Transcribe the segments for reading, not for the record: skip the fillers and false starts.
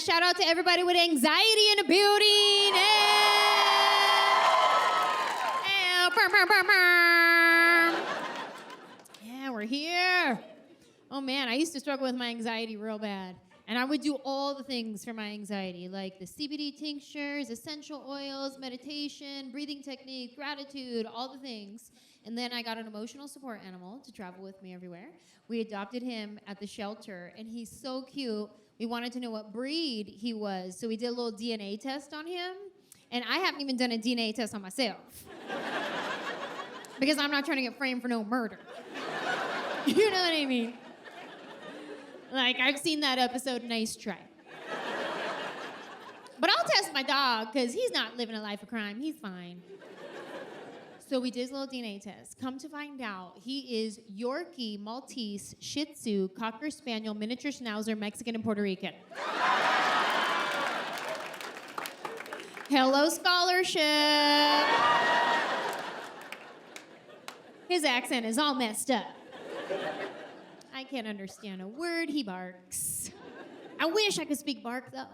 Shout out to everybody with anxiety in the building. Yeah, we're here. Oh man, I used to struggle with my anxiety real bad. And I would do all the things for my anxiety, like the CBD tinctures, essential oils, meditation, breathing technique, gratitude, all the things. And then I got an emotional support animal to travel with me everywhere. We adopted him at the shelter, and he's so cute. We wanted to know what breed he was, so we did a little DNA test on him. And I haven't even done a DNA test on myself. Because I'm not trying to get framed for no murder. You know what I mean? Like, I've seen that episode, Nice Try. But I'll test my dog, because he's not living a life of crime. He's fine. So we did his little DNA test. Come to find out, he is Yorkie, Maltese, Shih Tzu, Cocker Spaniel, Miniature Schnauzer, Mexican, and Puerto Rican. Hello, scholarship. His accent is all messed up. I can't understand a word he barks. I wish I could speak bark, though.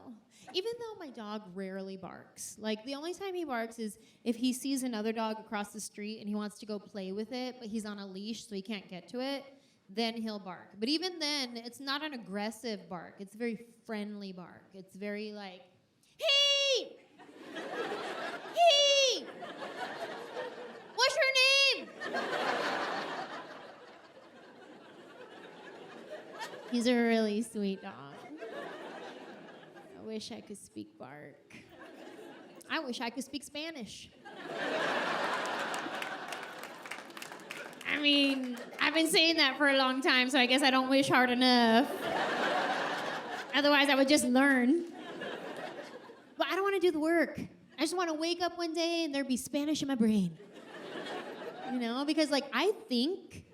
Even though my dog rarely barks. Like, the only time he barks is if he sees another dog across the street and he wants to go play with it, but he's on a leash so he can't get to it, then he'll bark. But even then, it's not an aggressive bark. It's a very friendly bark. It's very like, hey! Hey! What's your name? He's a really sweet dog. I wish I could speak bark. I wish I could speak Spanish. I mean, I've been saying that for a long time, so I guess I don't wish hard enough. Otherwise, I would just learn. But I don't want to do the work. I just want to wake up one day and there'd be Spanish in my brain. You know, because like I think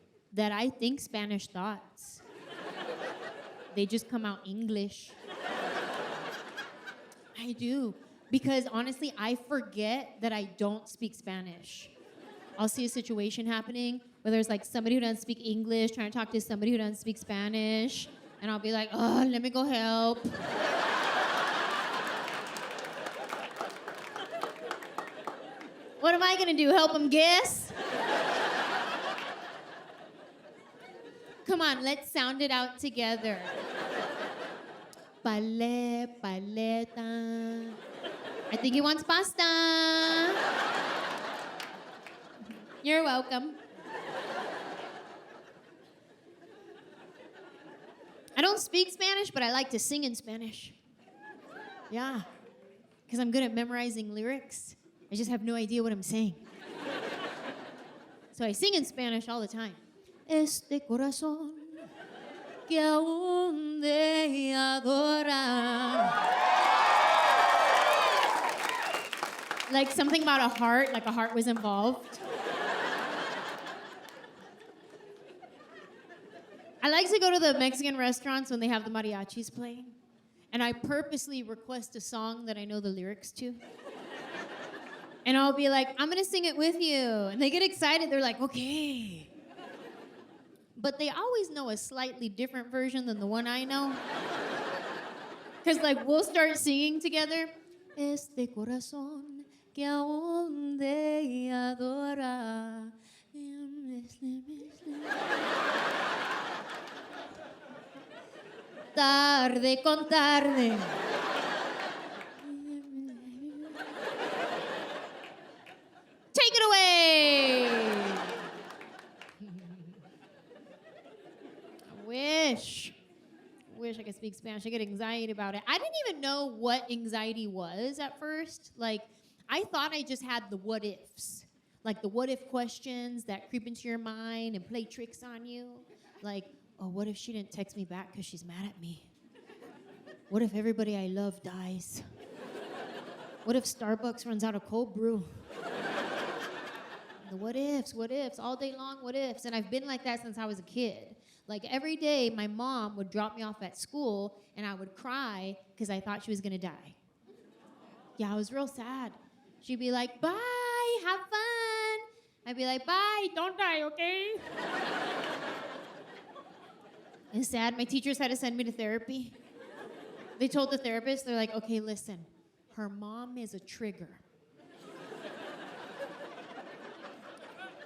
Spanish thoughts. They just come out English. I do. Because honestly, I forget that I don't speak Spanish. I'll see a situation happening where there's like somebody who doesn't speak English trying to talk to somebody who doesn't speak Spanish. And I'll be like, oh, let me go help. What am I gonna do, help them guess? Come on, let's sound it out together. Paleta. I think he wants pasta. You're welcome. I don't speak Spanish, but I like to sing in Spanish. Yeah, because I'm good at memorizing lyrics. I just have no idea what I'm saying. So I sing in Spanish all the time. Este corazón que aún te adora. Like something about a heart, like a heart was involved. I like to go to the Mexican restaurants when they have the mariachis playing. And I purposely request a song that I know the lyrics to. And I'll be like, I'm gonna sing it with you. And they get excited, they're like, okay. But they always know a slightly different version than the one I know. Because like, we'll start singing together. Este corazón que aún te adora. Tarde con tarde. Take it away. I wish I could speak Spanish. I get anxiety about it. I didn't even know what anxiety was at first. Like, I thought I just had the what-ifs. Like the what-if questions that creep into your mind and play tricks on you. Like, oh, what if she didn't text me back because she's mad at me? What if everybody I love dies? What if Starbucks runs out of cold brew? The what ifs, all day long what ifs. And I've been like that since I was a kid. Like every day, my mom would drop me off at school and I would cry because I thought she was gonna die. Yeah, I was real sad. She'd be like, bye, have fun. I'd be like, bye, don't die, okay? It's sad, my teachers had to send me to therapy. They told the therapist, they're like, okay, listen, her mom is a trigger.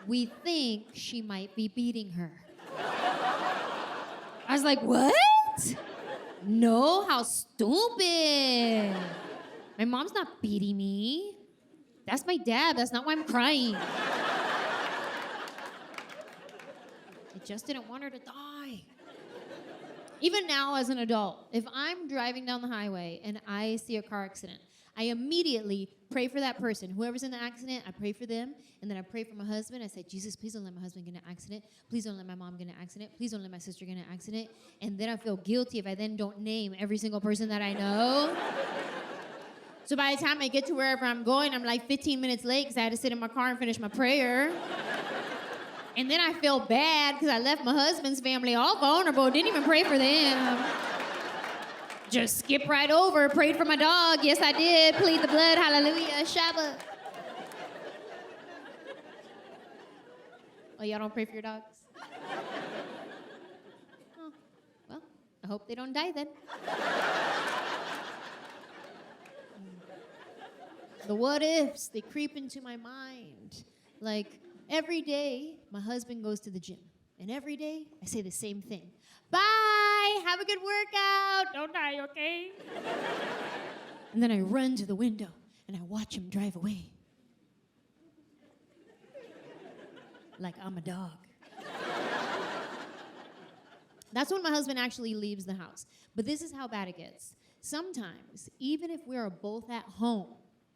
We think she might be beating her. I was like, what? No, how stupid. My mom's not beating me. That's my dad. That's not why I'm crying. I just didn't want her to die. Even now as an adult, if I'm driving down the highway and I see a car accident, I immediately pray for that person. Whoever's in the accident, I pray for them. And then I pray for my husband. I say, Jesus, please don't let my husband get in an accident. Please don't let my mom get in an accident. Please don't let my sister get in an accident. And then I feel guilty if I then don't name every single person that I know. So by the time I get to wherever I'm going, I'm like 15 minutes late because I had to sit in my car and finish my prayer. And then I feel bad because I left my husband's family all vulnerable, didn't even pray for them. Just skip right over, prayed for my dog. Yes, I did. Plead the blood, hallelujah, Shabbat. Oh, y'all don't pray for your dogs? Oh, well, I hope they don't die then. The what-ifs, they creep into my mind. Like, every day, my husband goes to the gym. And every day, I say the same thing. Bye, have a good workout. Don't die, okay? And then I run to the window, and I watch him drive away. Like I'm a dog. That's when my husband actually leaves the house. But this is how bad it gets. Sometimes, even if we're both at home,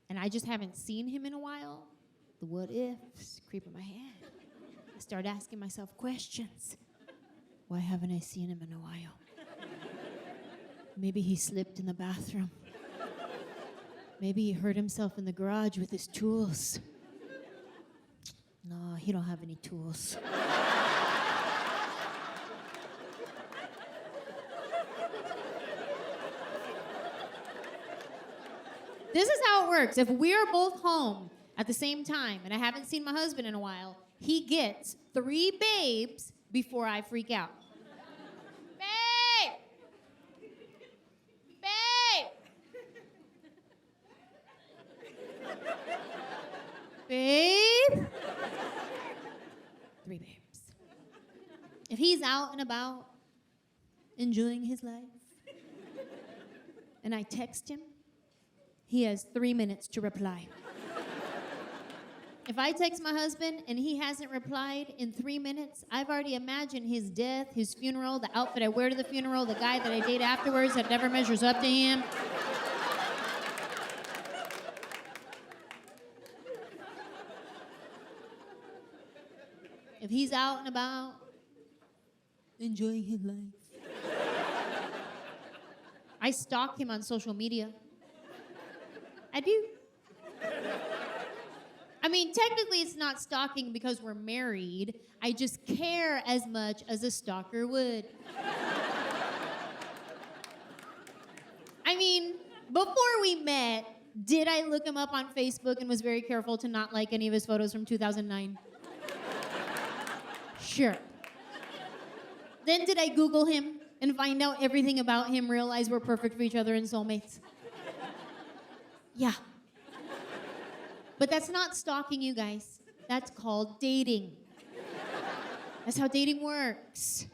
and I just haven't seen him in a while, the what-ifs creep in my head. I start asking myself questions. Why haven't I seen him in a while? Maybe he slipped in the bathroom. Maybe he hurt himself in the garage with his tools. No, he don't have any tools. This is how it works. If we're both home at the same time and I haven't seen my husband in a while, he gets 3 babes before I freak out. Babe! Babe! Babe? 3 babes. If he's out and about, enjoying his life, and I text him, he has 3 minutes to reply. If I text my husband and he hasn't replied in 3 minutes, I've already imagined his death, his funeral, the outfit I wear to the funeral, the guy that I date afterwards that never measures up to him. If he's out and about, enjoying his life, I stalk him on social media. I do. I mean, technically it's not stalking because we're married. I just care as much as a stalker would. I mean, before we met, did I look him up on Facebook and was very careful to not like any of his photos from 2009? Sure. Then did I Google him and find out everything about him, realize we're perfect for each other and soulmates? Yeah. But that's not stalking, you guys. That's called dating. That's how dating works.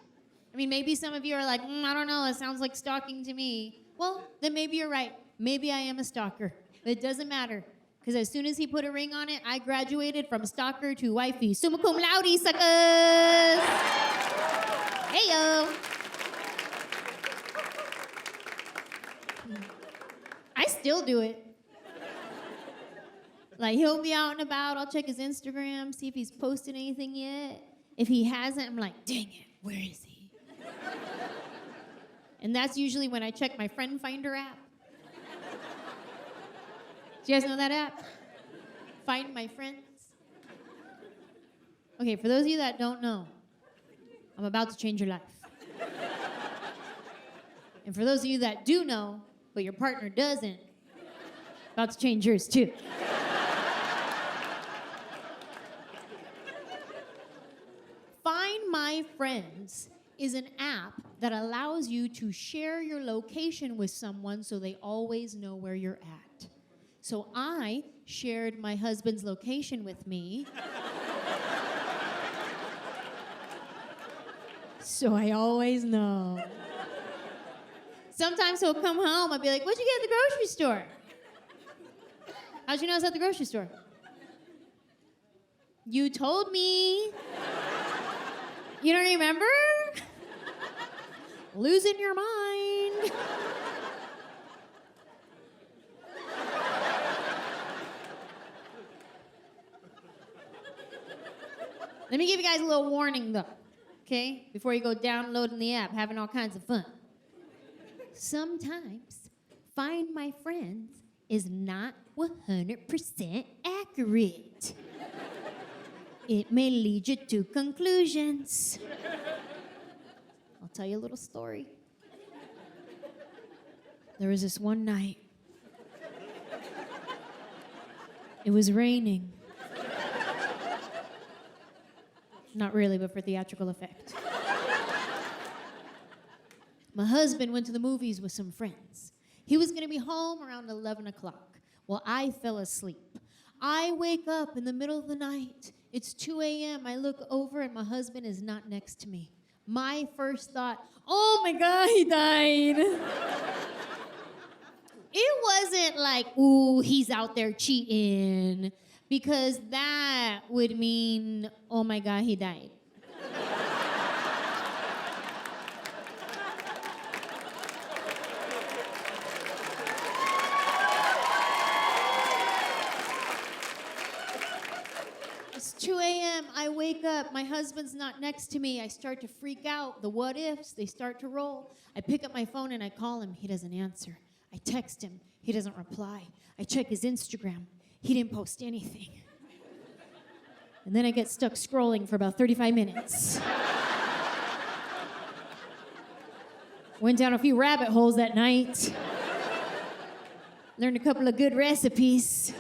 I mean, maybe some of you are like, I don't know, it sounds like stalking to me. Well, then maybe you're right. Maybe I am a stalker. But it doesn't matter. Because as soon as he put a ring on it, I graduated from stalker to wifey. Summa cum laude, suckers! Hey-yo! I still do it. Like, he'll be out and about. I'll check his Instagram, see if he's posted anything yet. If he hasn't, I'm like, dang it, where is he? And that's usually when I check my Friend Finder app. Do you guys know that app? Find My Friends. Okay, for those of you that don't know, I'm about to change your life. And for those of you that do know, but your partner doesn't, about to change yours too. Find My Friends is an app that allows you to share your location with someone so they always know where you're at. So I shared my husband's location with me. So I always know. Sometimes he'll come home, I'll be like, what'd you get at the grocery store? How'd you know I was at the grocery store? You told me. You don't remember? Losing your mind. Let me give you guys a little warning, though, okay? Before you go downloading the app, having all kinds of fun. Sometimes, Find My Friends is not 100% accurate. It may lead you to conclusions. I'll tell you a little story. There was this one night. It was raining. Not really, but for theatrical effect. My husband went to the movies with some friends. He was gonna be home around 11 o'clock. Well, I fell asleep. I wake up in the middle of the night. It's 2 a.m. I look over and my husband is not next to me. My first thought, oh my God, he died. It wasn't like, ooh, he's out there cheating, because that would mean, oh my God, he died. It's 2 a.m., I wake up, my husband's not next to me, I start to freak out, the what-ifs, they start to roll. I pick up my phone and I call him, he doesn't answer. I text him, he doesn't reply. I check his Instagram, he didn't post anything. And then I get stuck scrolling for about 35 minutes. Went down a few rabbit holes that night. Learned a couple of good recipes.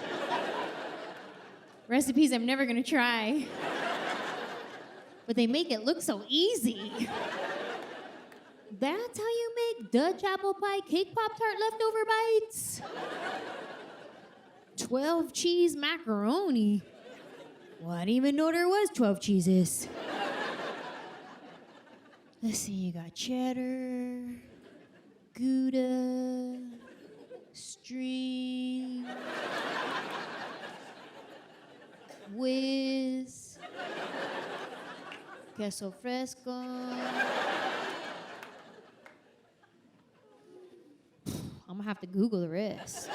Recipes I'm never gonna try. But they make it look so easy. That's how you make Dutch apple pie cake Pop-Tart leftover bites? 12 cheese macaroni. Well, I didn't even know there was 12 cheeses. Let's see, you got cheddar, Gouda, string, whiz, queso fresco. I'm gonna have to Google the rest.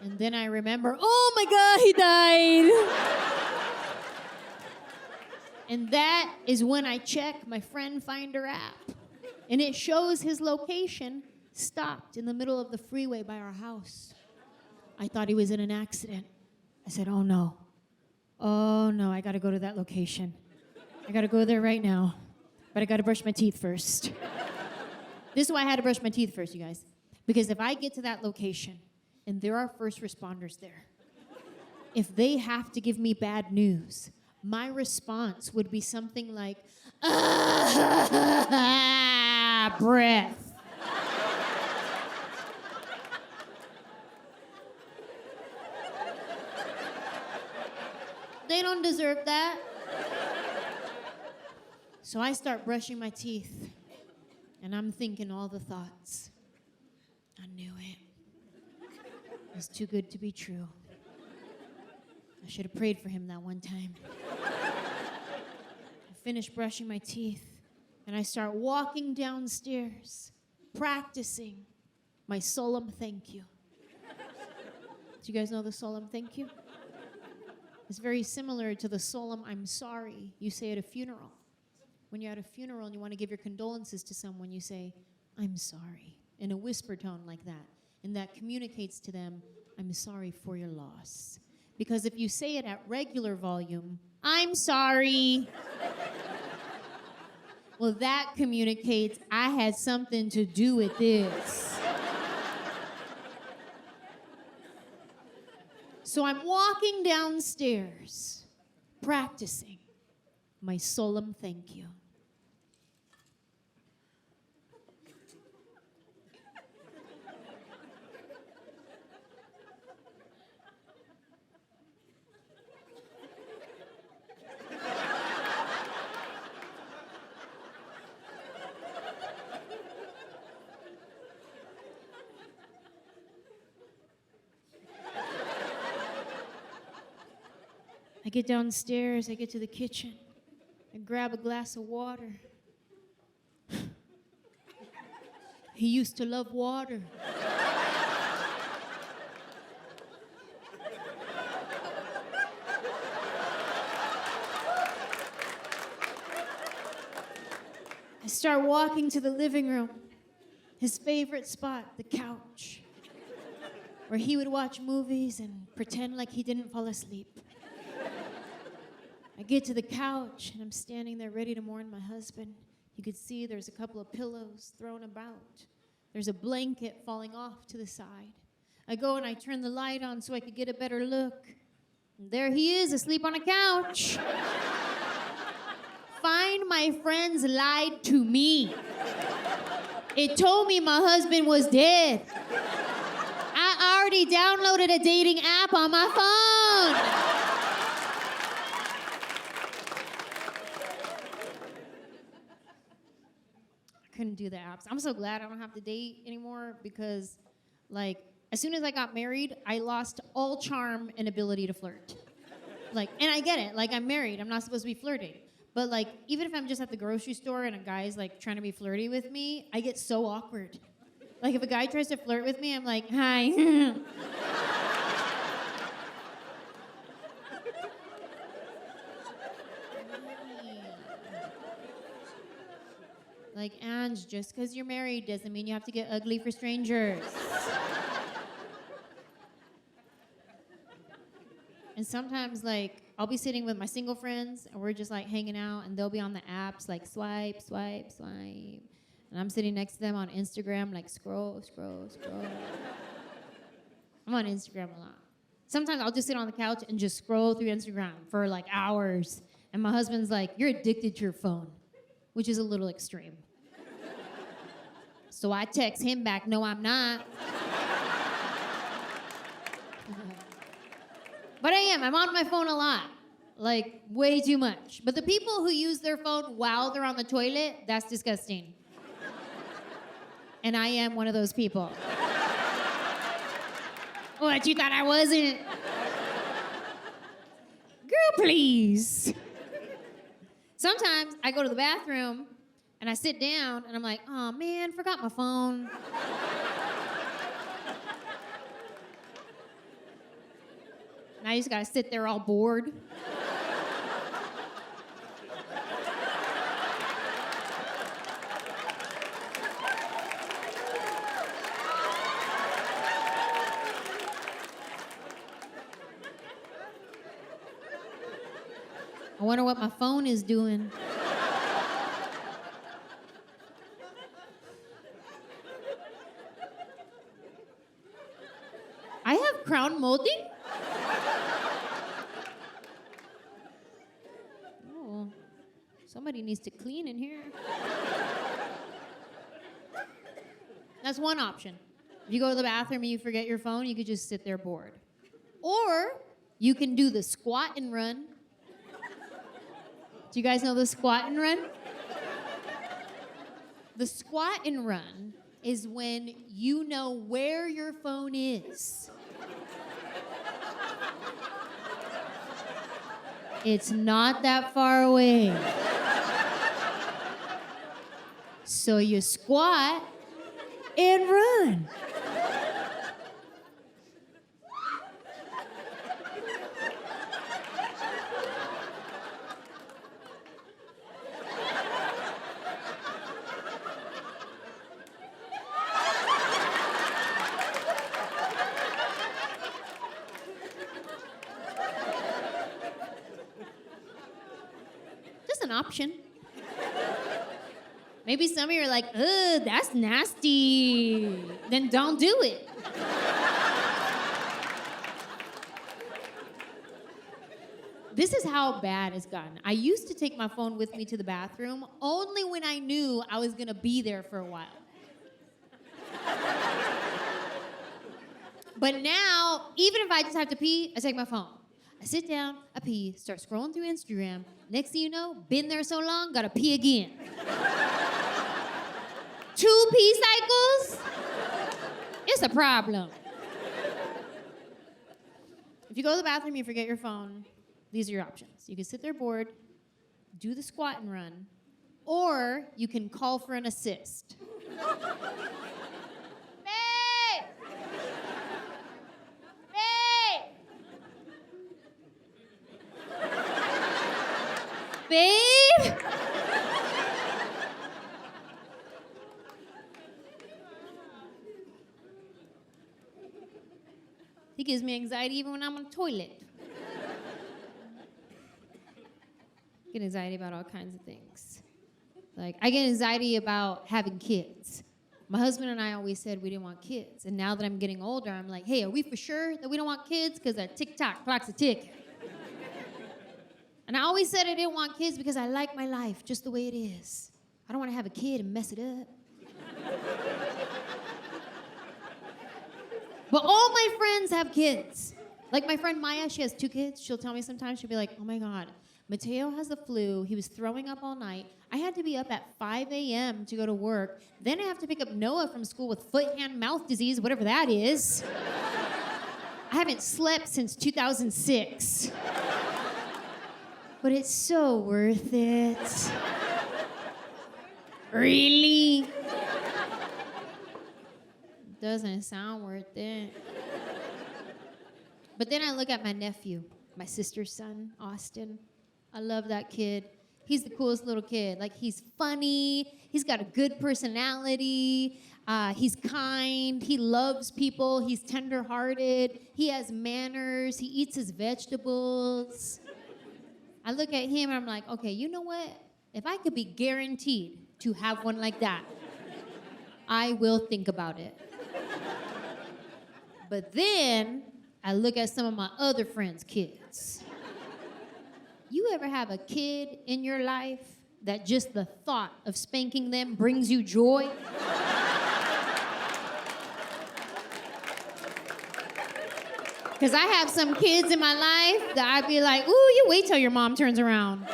And then I remember, oh my God, he died. And that is when I check my Friend Finder app. And it shows his location stopped in the middle of the freeway by our house. I thought he was in an accident. I said, oh no, I gotta go to that location. I gotta go there right now, but I gotta brush my teeth first. This is why I had to brush my teeth first, you guys. Because if I get to that location and there are first responders there, if they have to give me bad news, my response would be something like, breath. They don't deserve that. So I start brushing my teeth, and I'm thinking all the thoughts. I knew it. It was too good to be true. I should have prayed for him that one time. I finish brushing my teeth, and I start walking downstairs, practicing my solemn thank you. Do you guys know the solemn thank you? It's very similar to the solemn I'm sorry you say at a funeral. When you're at a funeral and you want to give your condolences to someone, you say, I'm sorry, in a whisper tone like that. And that communicates to them, I'm sorry for your loss. Because if you say it at regular volume, I'm sorry. Well, that communicates I had something to do with this. So I'm walking downstairs, practicing my solemn thank you. I get downstairs, I get to the kitchen, I grab a glass of water. He used to love water. I start walking to the living room, his favorite spot, the couch, where he would watch movies and pretend like he didn't fall asleep. I get to the couch, and I'm standing there ready to mourn my husband. You could see there's a couple of pillows thrown about. There's a blanket falling off to the side. I go and I turn the light on so I could get a better look. And there he is, asleep on a couch. Find my friends lied to me. It told me my husband was dead. I already downloaded a dating app on my phone. Couldn't do the apps. I'm so glad I don't have to date anymore because, like, as soon as I got married, I lost all charm and ability to flirt. Like, and I get it. Like, I'm married. I'm not supposed to be flirting. But, like, even if I'm just at the grocery store and a guy's, like, trying to be flirty with me, I get so awkward. Like, if a guy tries to flirt with me, I'm like, hi. Like, Ange, just because you're married doesn't mean you have to get ugly for strangers. And sometimes, like, I'll be sitting with my single friends, and we're just, like, hanging out, and they'll be on the apps, like, swipe, swipe, swipe. And I'm sitting next to them on Instagram, like, scroll, scroll, scroll. I'm on Instagram a lot. Sometimes I'll just sit on the couch and just scroll through Instagram for, like, hours. And my husband's like, you're addicted to your phone, which is a little extreme. So I text him back, no, I'm not. But I am. I'm on my phone a lot. Like, way too much. But the people who use their phone while they're on the toilet, that's disgusting. And I am one of those people. What, you thought I wasn't? Girl, please. Sometimes I go to the bathroom and I sit down and I'm like, oh man, forgot my phone. And I just gotta sit there all bored. I wonder what my phone is doing. I have crown molding? Oh, somebody needs to clean in here. That's one option. If you go to the bathroom and you forget your phone, you could just sit there bored. Or you can do the squat and run. Do you guys know the squat and run? The squat and run is when you know where your phone is. It's not that far away. So you squat and run. An option. Maybe some of you are like, ugh, that's nasty. Then don't do it. This is how bad it's gotten. I used to take my phone with me to the bathroom only when I knew I was gonna be there for a while. But now, even if I just have to pee, I take my phone. I sit down, I pee, start scrolling through Instagram. Next thing you know, been there so long, gotta pee again. 2 pee cycles? It's a problem. If you go to the bathroom, you forget your phone, these are your options. You can sit there bored, do the squat and run, or you can call for an assist. Babe? He gives me anxiety even when I'm on the toilet. I get anxiety about all kinds of things. Like, I get anxiety about having kids. My husband and I always said we didn't want kids. And now that I'm getting older, I'm like, hey, are we for sure that we don't want kids? Because that tick-tock clock's a tick. And I always said I didn't want kids because I like my life just the way it is. I don't want to have a kid and mess it up. But all my friends have kids. Like my friend Maya, she has 2 kids. She'll tell me sometimes, she'll be like, oh my God, Mateo has the flu. He was throwing up all night. I had to be up at 5 a.m. to go to work. Then I have to pick up Noah from school with foot, hand, mouth disease, whatever that is. I haven't slept since 2006. But it's so worth it. Really? Doesn't sound worth it. But then I look at my nephew, my sister's son, Austin. I love that kid. He's the coolest little kid. Like, he's funny. He's got a good personality. He's kind. He loves people. He's tender-hearted. He has manners. He eats his vegetables. I look at him and I'm like, okay, you know what? If I could be guaranteed to have one like that, I will think about it. But then I look at some of my other friends' kids. You ever have a kid in your life that just the thought of spanking them brings you joy? Because I have some kids in my life that I'd be like, ooh, you wait till your mom turns around.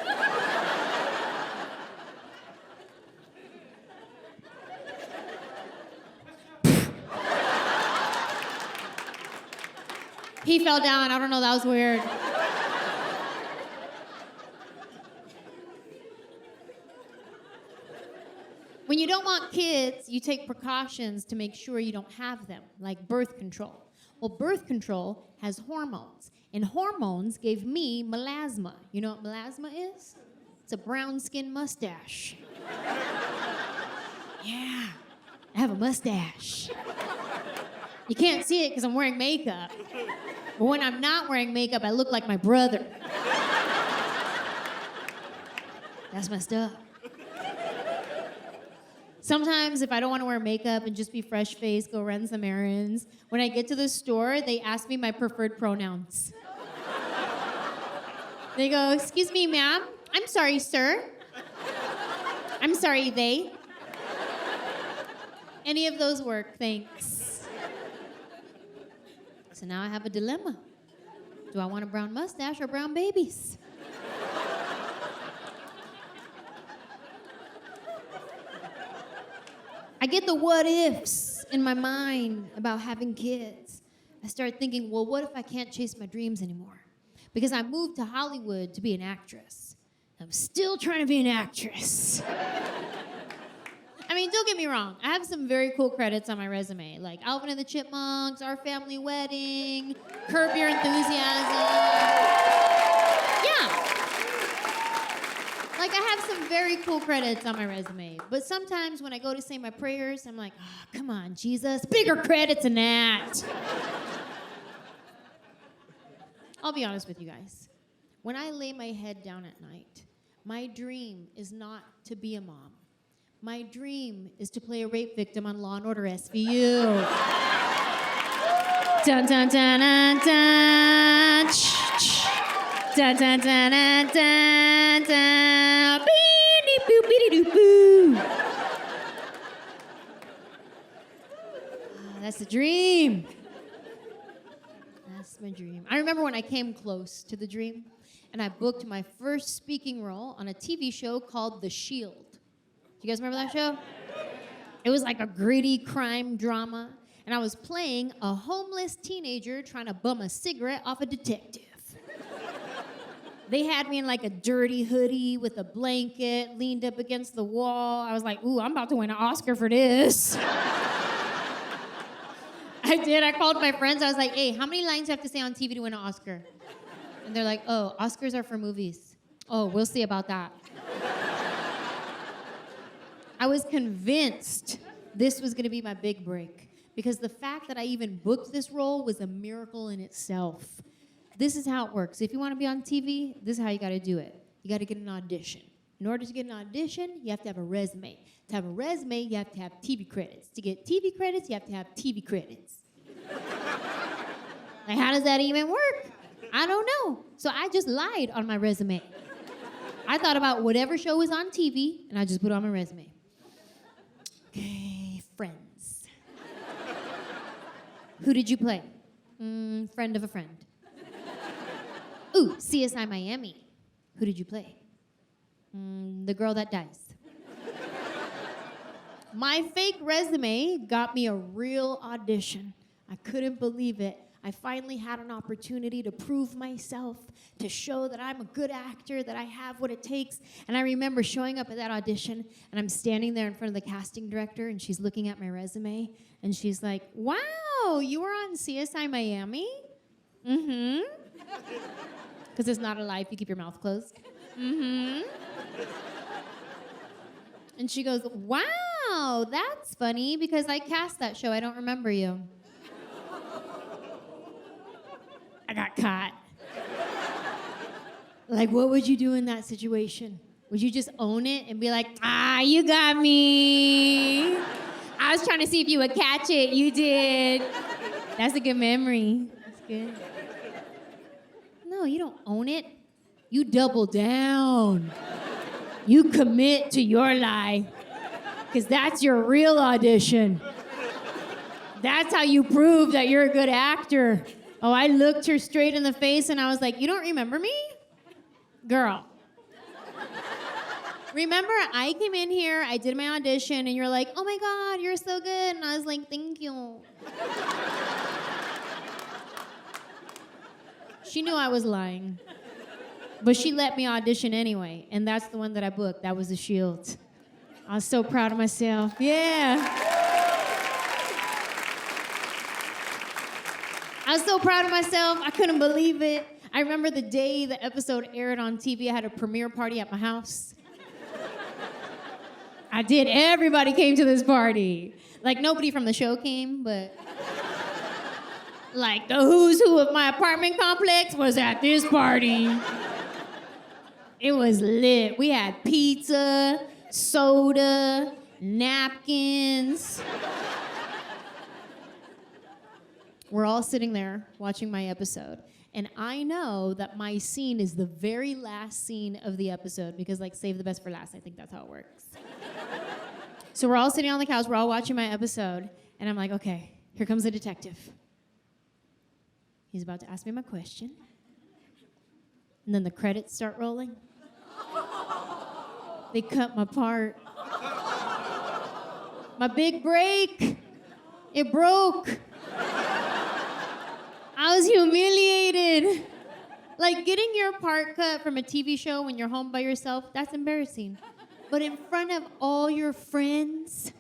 He fell down. I don't know, that was weird. When you don't want kids, you take precautions to make sure you don't have them, like birth control. Well, birth control has hormones, and hormones gave me melasma. You know what melasma is? It's a brown skin mustache. Yeah, I have a mustache. You can't see it because I'm wearing makeup. But when I'm not wearing makeup, I look like my brother. That's messed up. Sometimes if I don't want to wear makeup and just be fresh-faced, go run some errands, when I get to the store, they ask me my preferred pronouns. They go, excuse me, ma'am. I'm sorry, sir. I'm sorry, they. Any of those work, thanks. So now I have a dilemma. Do I want a brown mustache or brown babies? I get the what-ifs in my mind about having kids. I start thinking, well, what if I can't chase my dreams anymore? Because I moved to Hollywood to be an actress. I'm still trying to be an actress. I mean, don't get me wrong. I have some very cool credits on my resume, like Alvin and the Chipmunks, Our Family Wedding, Curb Your Enthusiasm. Yeah. Like, I have some very cool credits on my resume. But sometimes when I go to say my prayers, I'm like, oh, come on, Jesus, bigger credits than that. I'll be honest with you guys. When I lay my head down at night, my dream is not to be a mom. My dream is to play a rape victim on Law & Order SVU. Dun, dun, dun, dun, dun. Dun, dun, dun, dun, dun, dun. Beep, beep, boop, boo. That's the dream. That's my dream. I remember when I came close to the dream, and I booked my first speaking role on a TV show called The Shield. Do you guys remember that show? It was like a gritty crime drama, and I was playing a homeless teenager trying to bum a cigarette off a detective. They had me in like a dirty hoodie with a blanket, leaned up against the wall. I was like, ooh, I'm about to win an Oscar for this. I did. I called my friends. I was like, hey, how many lines do you have to say on TV to win an Oscar? And they're like, oh, Oscars are for movies. Oh, we'll see about that. I was convinced this was going to be my big break because the fact that I even booked this role was a miracle in itself. This is how it works. If you want to be on TV, this is how you got to do it. You got to get an audition. In order to get an audition, you have to have a resume. To have a resume, you have to have TV credits. To get TV credits, you have to have TV credits. Like, how does that even work? I don't know. So I just lied on my resume. I thought about whatever show was on TV, and I just put it on my resume. Okay, Friends. Who did you play? Friend of a friend. Ooh, CSI Miami. Who did you play? The girl that dies. My fake resume got me a real audition. I couldn't believe it. I finally had an opportunity to prove myself, to show that I'm a good actor, that I have what it takes. And I remember showing up at that audition, and I'm standing there in front of the casting director, and she's looking at my resume, and she's like, wow, you were on CSI Miami? Mm-hmm. Because it's not a lie if you keep your mouth closed. Mm-hmm. And she goes, wow, that's funny because I cast that show. I don't remember you. I got caught. Like, what would you do in that situation? Would you just own it and be like, you got me. I was trying to see if you would catch it. You did. That's a good memory. That's good. No, you don't own it. You double down. You commit to your lie. Because that's your real audition. That's how you prove that you're a good actor. Oh, I looked her straight in the face and I was like, you don't remember me? Girl. Remember, I came in here, I did my audition, and you're like, oh my God, you're so good. And I was like, thank you. She knew I was lying. But she let me audition anyway, and that's the one that I booked. That was The Shield. I was so proud of myself. Yeah. I was so proud of myself. I couldn't believe it. I remember the day the episode aired on TV, I had a premiere party at my house. I did. Everybody came to this party. Like, nobody from the show came, but like the who's who of my apartment complex was at this party. It was lit. We had pizza, soda, napkins. We're all sitting there watching my episode. And I know that my scene is the very last scene of the episode because, like, save the best for last. I think that's how it works. So we're all sitting on the couch. We're all watching my episode. And I'm like, okay, here comes the detective. He's about to ask me my question. And then the credits start rolling. They cut my part. My big break. It broke. I was humiliated. Like, getting your part cut from a TV show when you're home by yourself, that's embarrassing. But in front of all your friends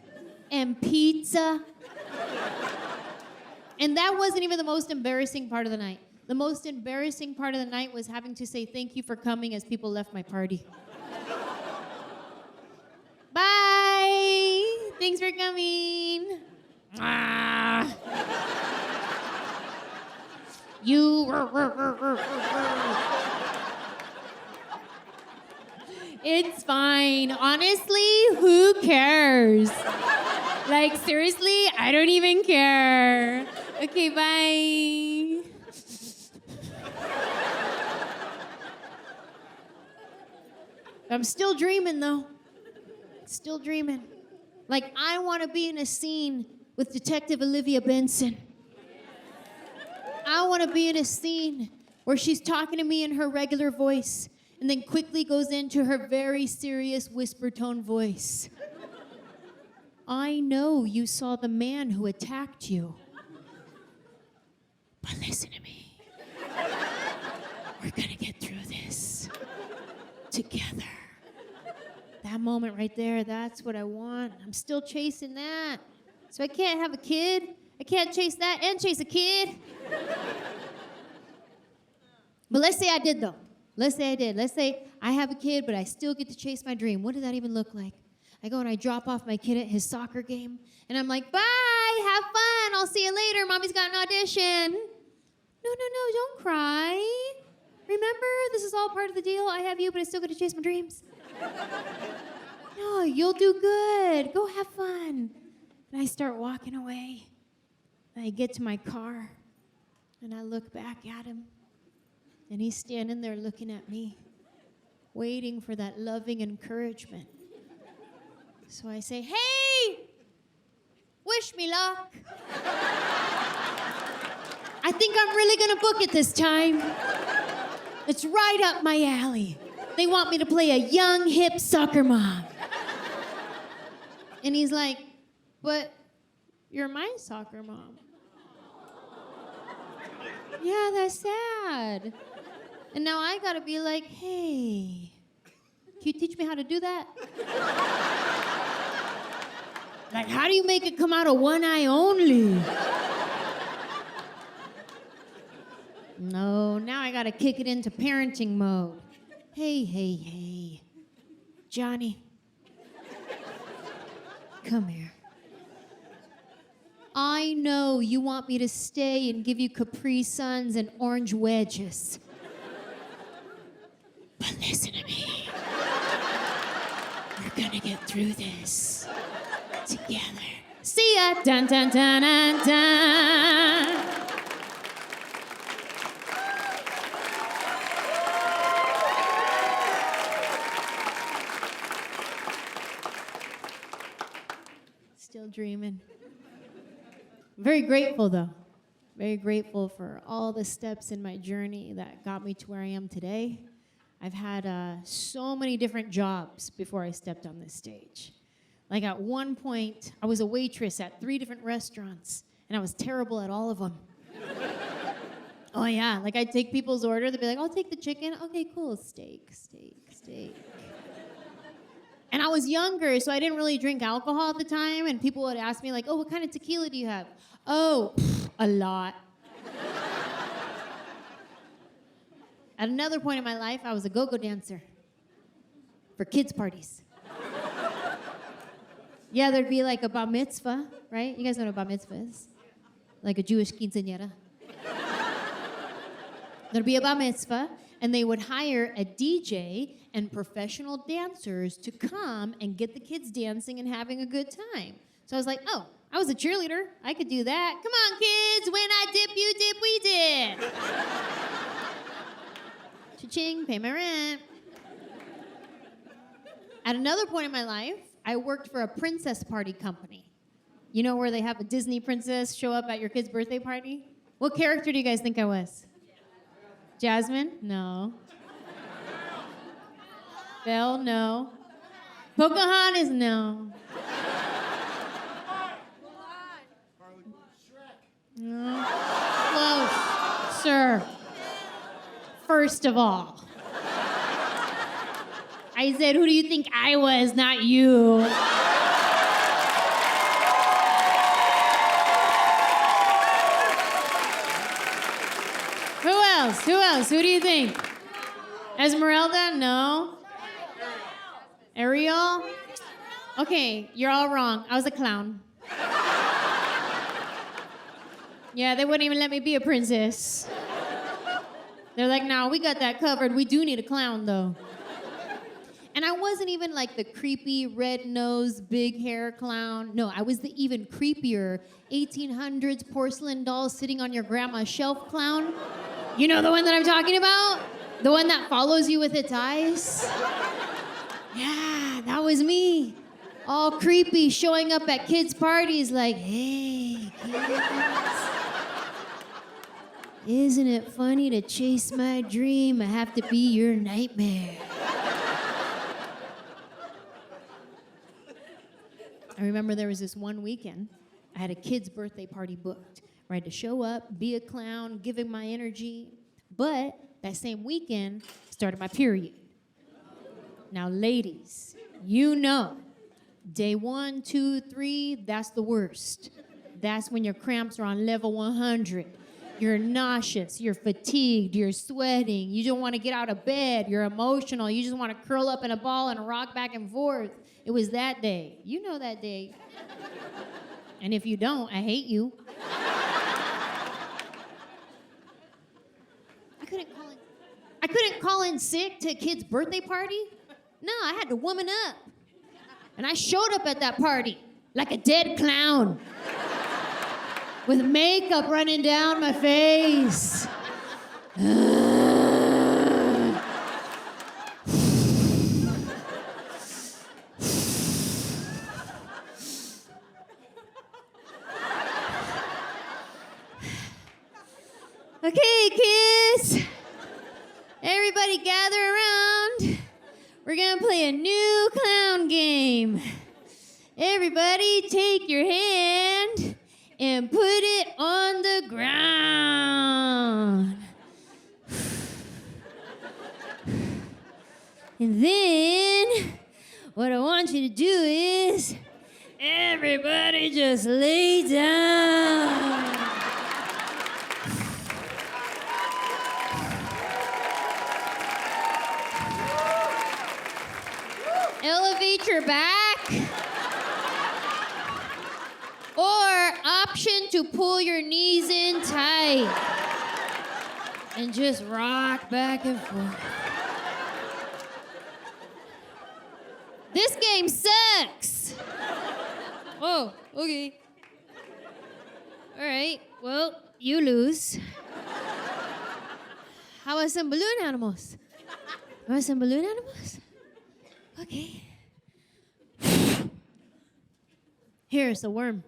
and pizza. And that wasn't even the most embarrassing part of the night. The most embarrassing part of the night was having to say thank you for coming as people left my party. Bye. Thanks for coming. You. It's fine. Honestly, who cares? Like, seriously, I don't even care. Okay, bye. I'm still dreaming, though. Still dreaming. Like, I want to be in a scene with Detective Olivia Benson. I want to be in a scene where she's talking to me in her regular voice and then quickly goes into her very serious whisper tone voice. I know you saw the man who attacked you. But listen to me. We're gonna get through this together. That moment right there, that's what I want. I'm still chasing that. So I can't have a kid. I can't chase that and chase a kid. But let's say I did, though. Let's say I did. Let's say I have a kid, but I still get to chase my dream. What does that even look like? I go and I drop off my kid at his soccer game, and I'm like, bye, have fun, I'll see you later, mommy's got an audition. No, don't cry. Remember, this is all part of the deal. I have you, but I still get to chase my dreams. No, you'll do good. Go have fun. And I start walking away. And I get to my car, and I look back at him, and he's standing there looking at me, waiting for that loving encouragement. So I say, hey, wish me luck. I think I'm really gonna book it this time. It's right up my alley. They want me to play a young, hip soccer mom. And he's like, but you're my soccer mom. Yeah, that's sad. And now I gotta be like, hey, can you teach me how to do that? Like, how do you make it come out of one eye only? No, now I gotta kick it into parenting mode. Hey. Johnny. Come here. I know you want me to stay and give you Capri Suns and orange wedges. But listen to me. We're gonna get through this together. See ya. Dun dun dun dun dun. Still dreaming. Very grateful, though. Very grateful for all the steps in my journey that got me to where I am today. I've had so many different jobs before I stepped on this stage. Like at one point, I was a waitress at 3 different restaurants, and I was terrible at all of them. Oh yeah, like I'd take people's order, they'd be like, I'll take the chicken. Okay, cool, steak. And I was younger, so I didn't really drink alcohol at the time, and people would ask me like, oh, what kind of tequila do you have? Oh, a lot. At another point in my life, I was a go-go dancer for kids' parties. Yeah, there'd be like a bar mitzvah, right? You guys know what a bar mitzvah is? Like a Jewish quinceañera. There'd be a bar mitzvah, and they would hire a DJ and professional dancers to come and get the kids dancing and having a good time. So I was like, oh, I was a cheerleader. I could do that. Come on, kids. When I dip, you dip, we dip. Cha-ching, pay my rent. At another point in my life, I worked for a princess party company. You know where they have a Disney princess show up at your kid's birthday party? What character do you guys think I was? Jasmine? No. Belle? No. Pocahontas? No. No. Close, sir. First of all, I said, who do you think I was, not you? Who else? Who do you think? Esmeralda? No. Ariel? Okay, you're all wrong. I was a clown. Yeah, they wouldn't even let me be a princess. They're like, no, we got that covered. We do need a clown, though. And I wasn't even like the creepy, red-nosed, big hair clown. No, I was the even creepier 1800s porcelain doll sitting on your grandma's shelf clown. You know the one that I'm talking about? The one that follows you with its eyes? Yeah, that was me. All creepy, showing up at kids' parties like, hey, kids. Isn't it funny to chase my dream? I have to be your nightmare. I remember there was this one weekend, I had a kid's birthday party booked. I had to show up, be a clown, give him my energy. But that same weekend started my period. Now, ladies, you know, day 1, 2, 3, that's the worst. That's when your cramps are on level 100. You're nauseous, you're fatigued, you're sweating, you don't want to get out of bed, you're emotional, you just want to curl up in a ball and rock back and forth. It was that day. You know that day. And if you don't, I hate you. I couldn't call in sick to a kid's birthday party. No, I had to woman up. And I showed up at that party like a dead clown with makeup running down my face. Okay, kids. Everybody gather around. We're gonna play a new clown game. Everybody take your hand and put it on the ground. And then what I want you to do is everybody just lay down. Elevate your back. Or option to pull your knees in tight. And just rock back and forth. This game sucks. Oh, okay. All right, well, you lose. How about some balloon animals? Want some balloon animals? Okay. Here's a worm.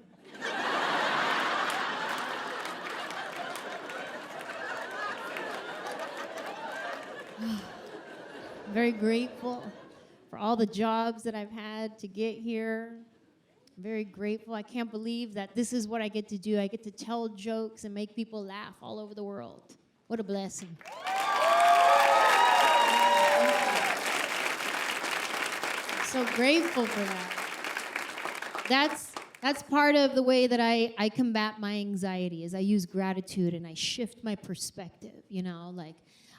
I'm very grateful for all the jobs that I've had to get here. I'm very grateful. I can't believe that this is what I get to do. I get to tell jokes and make people laugh all over the world. What a blessing. So grateful for that. That's part of the way that I combat my anxiety is I use gratitude and I shift my perspective, you know, like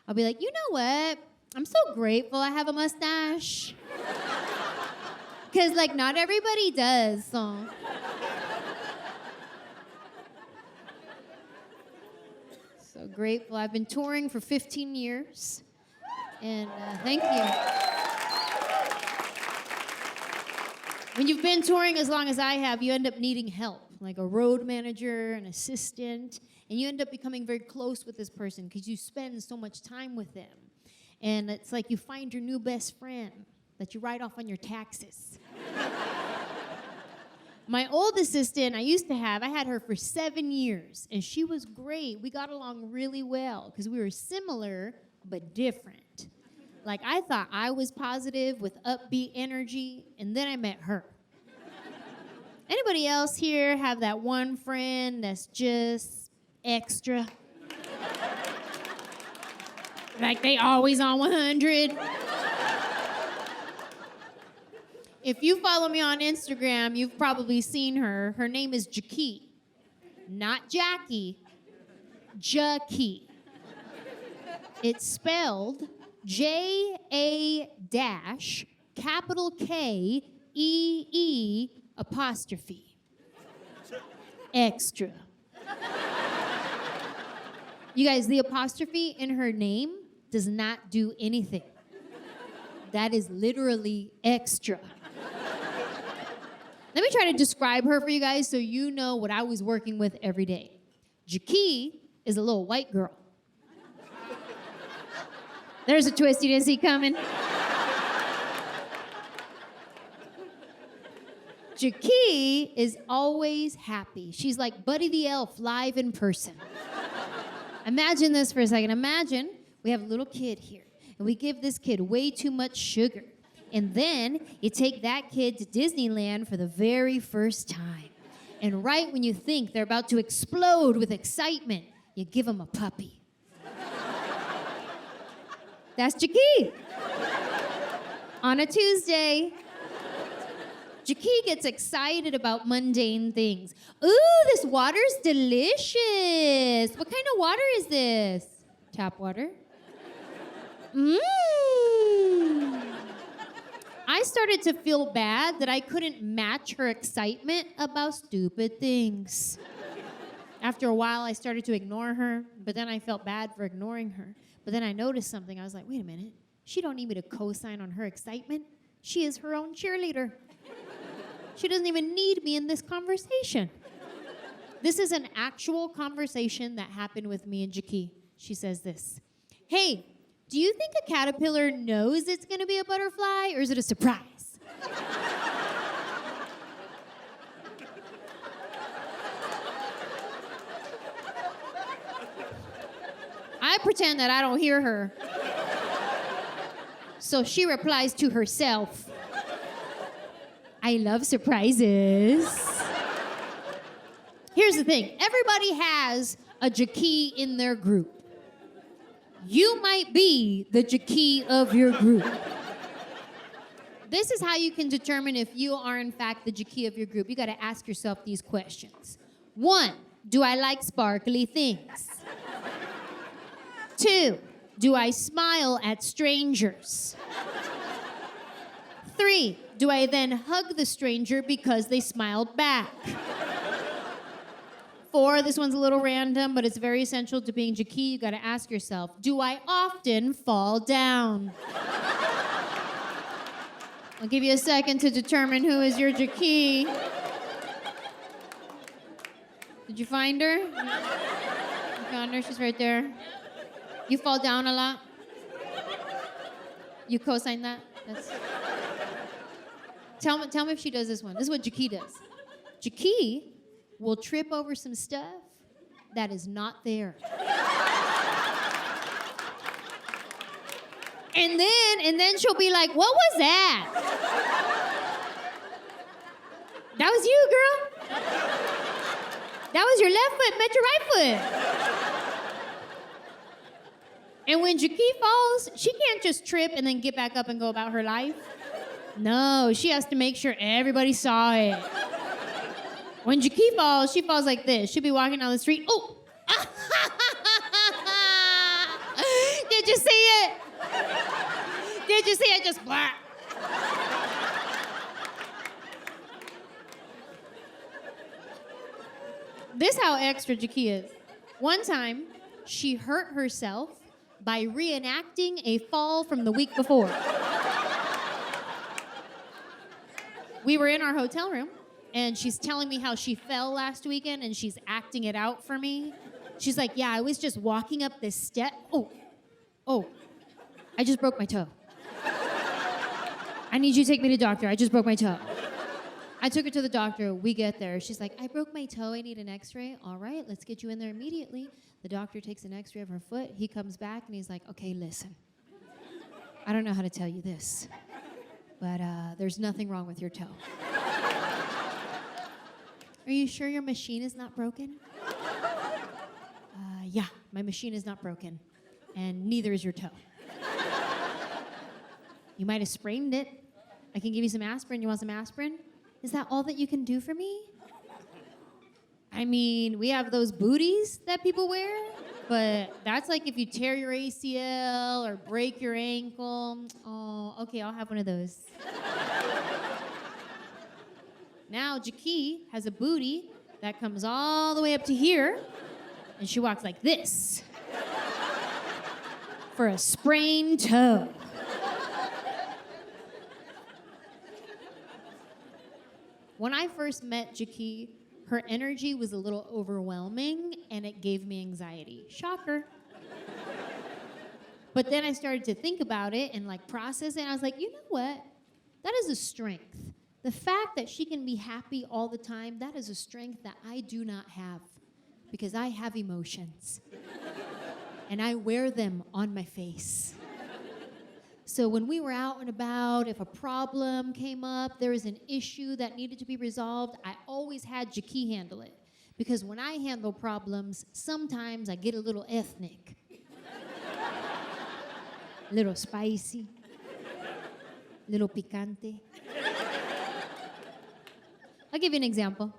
I'll be like, you know what? I'm so grateful I have a mustache. Because like not everybody does, so. So grateful. I've been touring for 15 years and thank you. When you've been touring as long as I have, you end up needing help, like a road manager, an assistant, and you end up becoming very close with this person because you spend so much time with them. And it's like you find your new best friend that you write off on your taxes. My old assistant I had her for 7 years, and she was great. We got along really well because we were similar but different. Like, I thought I was positive with upbeat energy, and then I met her. Anybody else here have that one friend that's just extra? Like they always on 100? If you follow me on Instagram, you've probably seen her. Her name is Jaki. Not Jackie, Jaki. It's spelled J-A-K-E-E'. Extra. You guys, the apostrophe in her name does not do anything. That is literally extra. Let me try to describe her for you guys so you know what I was working with every day. Jaki is a little white girl. There's a twist you didn't see coming. Jaki is always happy. She's like Buddy the Elf live in person. Imagine this for a second. Imagine we have a little kid here, and we give this kid way too much sugar. And then you take that kid to Disneyland for the very first time. And right when you think they're about to explode with excitement, you give them a puppy. That's Jaki. On a Tuesday, Jaki gets excited about mundane things. Ooh, this water's delicious. What kind of water is this? Tap water. Mmm. I started to feel bad that I couldn't match her excitement about stupid things. After a while, I started to ignore her, but then I felt bad for ignoring her. But then I noticed something. I was like, wait a minute. She don't need me to co-sign on her excitement. She is her own cheerleader. She doesn't even need me in this conversation. This is an actual conversation that happened with me and Jaki. She says this. Hey, do you think a caterpillar knows it's going to be a butterfly, or is it a surprise? I pretend that I don't hear her. So she replies to herself. I love surprises. Here's the thing. Everybody has a Jaki in their group. You might be the Jaki of your group. This is how you can determine if you are, in fact, the Jaki of your group. You got to ask yourself these questions. 1, do I like sparkly things? 2, do I smile at strangers? 3, do I then hug the stranger because they smiled back? 4, this one's a little random, but it's very essential to being Jaki. You gotta ask yourself, do I often fall down? I'll give you a second to determine who is your Jaki. Did you find her? You found her, she's right there. You fall down a lot? You co-sign that? Tell me if she does this one. This is what Jaki does. Jaki will trip over some stuff that is not there. And then she'll be like, what was that? That was you, girl. That was your left foot met your right foot. And when Jaki falls, she can't just trip and then get back up and go about her life. No, she has to make sure everybody saw it. When Jaki falls, she falls like this. She'll be walking down the street. Oh! Did you see it? Did you see it? Just blah. This is how extra Jaki is. One time, she hurt herself by reenacting a fall from the week before. We were in our hotel room, and she's telling me how she fell last weekend, and she's acting it out for me. She's like, yeah, I was just walking up this step. Oh, I just broke my toe. I need you to take me to the doctor. I just broke my toe. I took her to the doctor. We get there. She's like, I broke my toe. I need an x-ray. All right, let's get you in there immediately. The doctor takes an x-ray of her foot. He comes back, and he's like, okay, listen. I don't know how to tell you this, but there's nothing wrong with your toe. Are you sure your machine is not broken? Yeah, my machine is not broken, and neither is your toe. You might have sprained it. I can give you some aspirin. You want some aspirin? Is that all that you can do for me? I mean, we have those booties that people wear, but that's like if you tear your ACL or break your ankle. Oh, okay, I'll have one of those. Now, Jaki has a booty that comes all the way up to here, and she walks like this for a sprained toe. When I first met Jaki, her energy was a little overwhelming, and it gave me anxiety. Shocker. But then I started to think about it and process it, and I was like, you know what? That is a strength. The fact that she can be happy all the time, that is a strength that I do not have because I have emotions. And I wear them on my face. So when we were out and about, if a problem came up, there was an issue that needed to be resolved, I always had Jaki handle it. Because when I handle problems, sometimes I get a little ethnic. A little spicy. A little picante. I'll give you an example.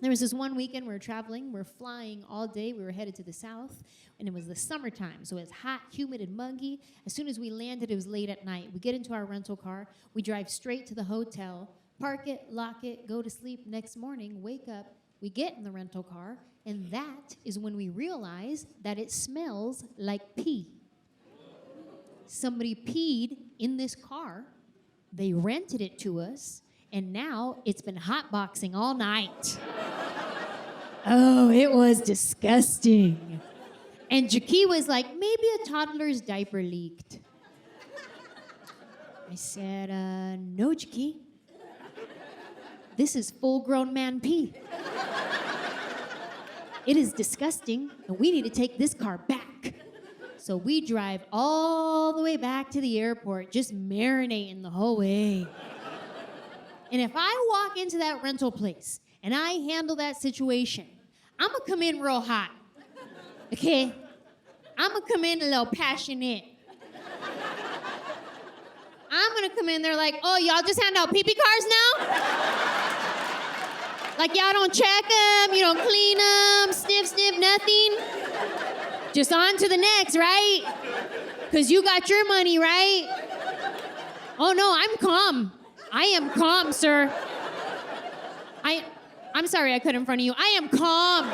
There was this one weekend we were traveling. We were flying all day. We were headed to the south, and it was the summertime, so it was hot, humid, and muggy. As soon as we landed, it was late at night. We get into our rental car. We drive straight to the hotel, park it, lock it, go to sleep. Next morning, wake up. We get in the rental car, and that is when we realize that it smells like pee. Somebody peed in this car. They rented it to us. And now it's been hotboxing all night. Oh, it was disgusting. And Jaki was like, maybe a toddler's diaper leaked. I said, no, Jaki. This is full-grown man pee. It is disgusting, and we need to take this car back. So we drive all the way back to the airport, just marinating the whole way. And if I walk into that rental place and I handle that situation, I'm gonna come in real hot, okay? I'm gonna come in a little passionate. I'm gonna come in there like, oh, y'all just hand out pee-pee cars now? Like y'all don't check them, you don't clean them, sniff, nothing? Just on to the next, right? Because you got your money, right? Oh no, I'm calm. I am calm, sir. I'm sorry I cut in front of you. I am calm.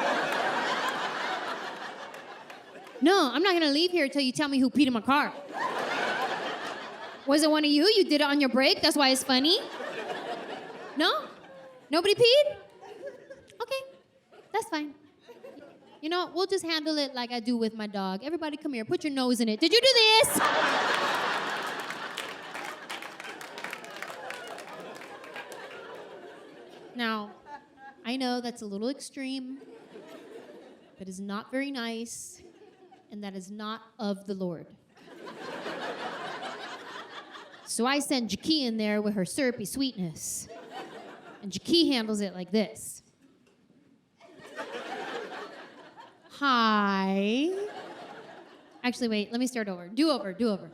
No, I'm not gonna leave here until you tell me who peed in my car. Was it one of you? You did it on your break? That's why it's funny? No? Nobody peed? Okay, that's fine. You know, we'll just handle it like I do with my dog. Everybody come here, put your nose in it. Did you do this? Now, I know that's a little extreme. That is not very nice, and that is not of the Lord. So I send Jaki in there with her syrupy sweetness. And Jaki handles it like this. Hi. Actually, wait, let me start over. Do over.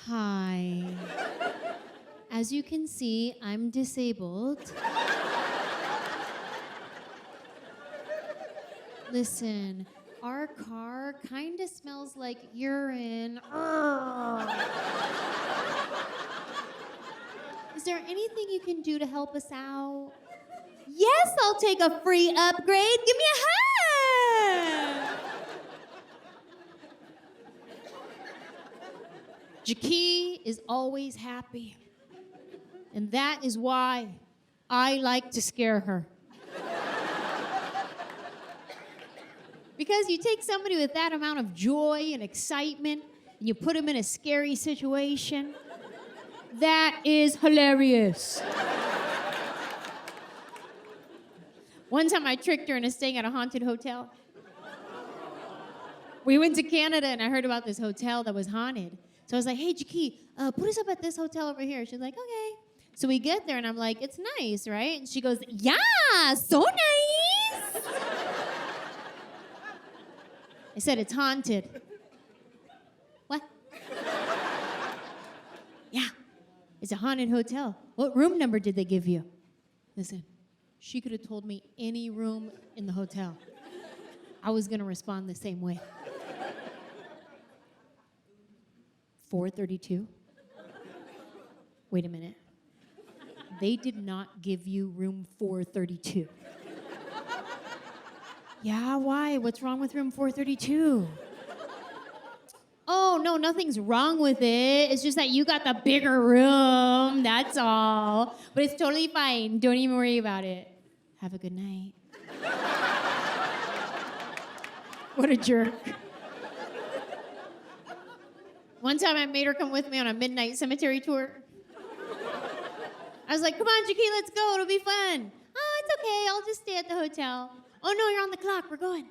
Hi. As you can see, I'm disabled. Listen, our car kind of smells like urine. Is there anything you can do to help us out? Yes, I'll take a free upgrade. Give me a hug. Jaki is always happy. And that is why I like to scare her. Because you take somebody with that amount of joy and excitement, and you put them in a scary situation, that is hilarious. One time I tricked her into staying at a haunted hotel. We went to Canada, and I heard about this hotel that was haunted. So I was like, hey, Jaki, put us up at this hotel over here. She's like, okay. So we get there, and I'm like, it's nice, right? And she goes, yeah, so nice. I said, it's haunted. What? Yeah, it's a haunted hotel. What room number did they give you? Listen, she could have told me any room in the hotel. I was going to respond the same way. 432? Wait a minute. They did not give you room 432. Yeah, why? What's wrong with room 432? Oh, no, nothing's wrong with it. It's just that you got the bigger room, that's all. But it's totally fine. Don't even worry about it. Have a good night. What a jerk. One time I made her come with me on a midnight cemetery tour. I was like, come on, Jaki, let's go. It'll be fun. Oh, it's okay. I'll just stay at the hotel. Oh, no, you're on the clock. We're going.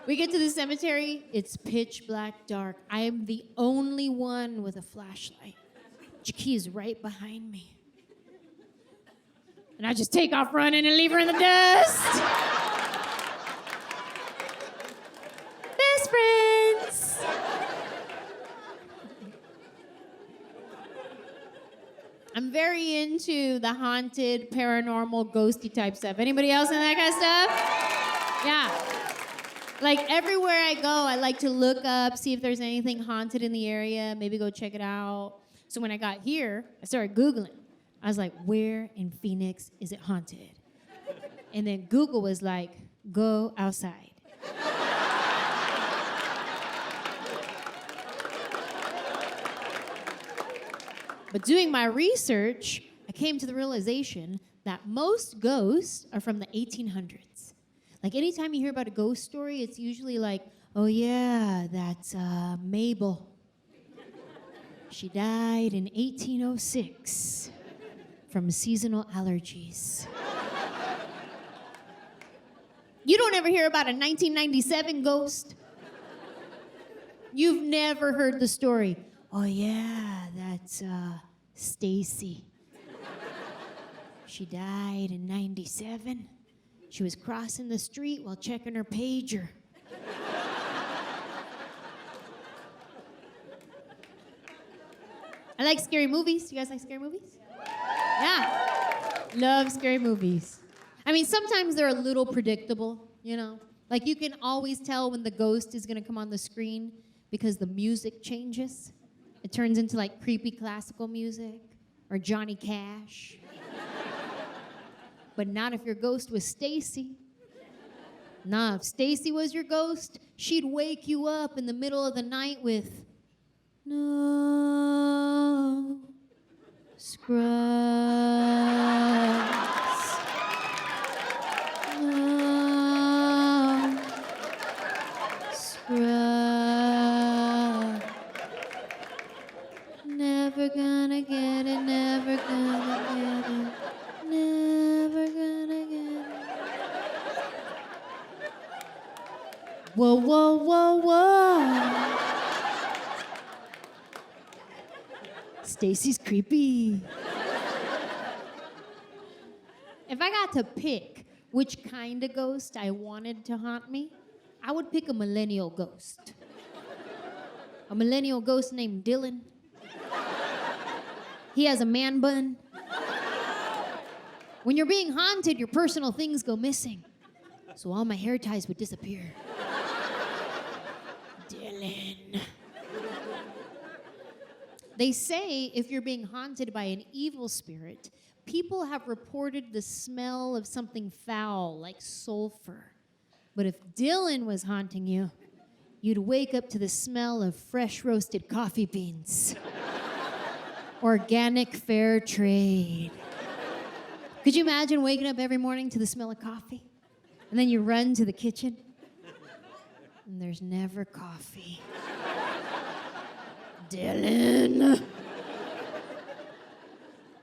We get to the cemetery. It's pitch black dark. I am the only one with a flashlight. Jaki is right behind me. And I just take off running and leave her in the dust. Best friends. I'm very into the haunted, paranormal, ghosty type stuff. Anybody else in that kind of stuff? Yeah. Like everywhere I go, I like to look up, see if there's anything haunted in the area, maybe go check it out. So when I got here, I started Googling. I was like, where in Phoenix is it haunted? And then Google was like, go outside. But doing my research, I came to the realization that most ghosts are from the 1800s. Like anytime you hear about a ghost story, it's usually like, oh yeah, that's Mabel. She died in 1806 from seasonal allergies. You don't ever hear about a 1997 ghost? You've never heard the story. Oh yeah, that's Stacy. She died in 97. She was crossing the street while checking her pager. I like scary movies. You guys like scary movies? Yeah. Love scary movies. I mean, sometimes they're a little predictable, you know? Like you can always tell when the ghost is gonna come on the screen because the music changes. It turns into like creepy classical music or Johnny Cash. But not if your ghost was Stacy. Nah, if Stacy was your ghost, she'd wake you up in the middle of the night with no scrubs. No scrubs. Never gonna get it, never gonna get it. Never gonna get it. Whoa, whoa, whoa, whoa. Stacy's creepy. If I got to pick which kind of ghost I wanted to haunt me, I would pick a millennial ghost. A millennial ghost named Dylan. He has a man bun. When you're being haunted, your personal things go missing. So all my hair ties would disappear. Dylan. They say if you're being haunted by an evil spirit, people have reported the smell of something foul, like sulfur. But if Dylan was haunting you, you'd wake up to the smell of fresh roasted coffee beans. Organic fair trade. Could you imagine waking up every morning to the smell of coffee? And then you run to the kitchen, and there's never coffee. Dylan.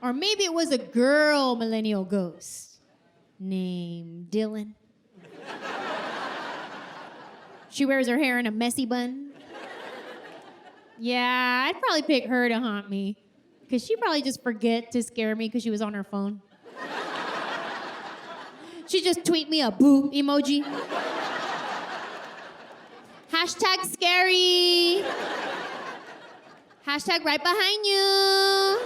Or maybe it was a girl millennial ghost named Dylan. She wears her hair in a messy bun. Yeah, I'd probably pick her to haunt me, because she'd probably just forget to scare me because she was on her phone. She just tweet me a boo emoji. Hashtag scary. Hashtag right behind you.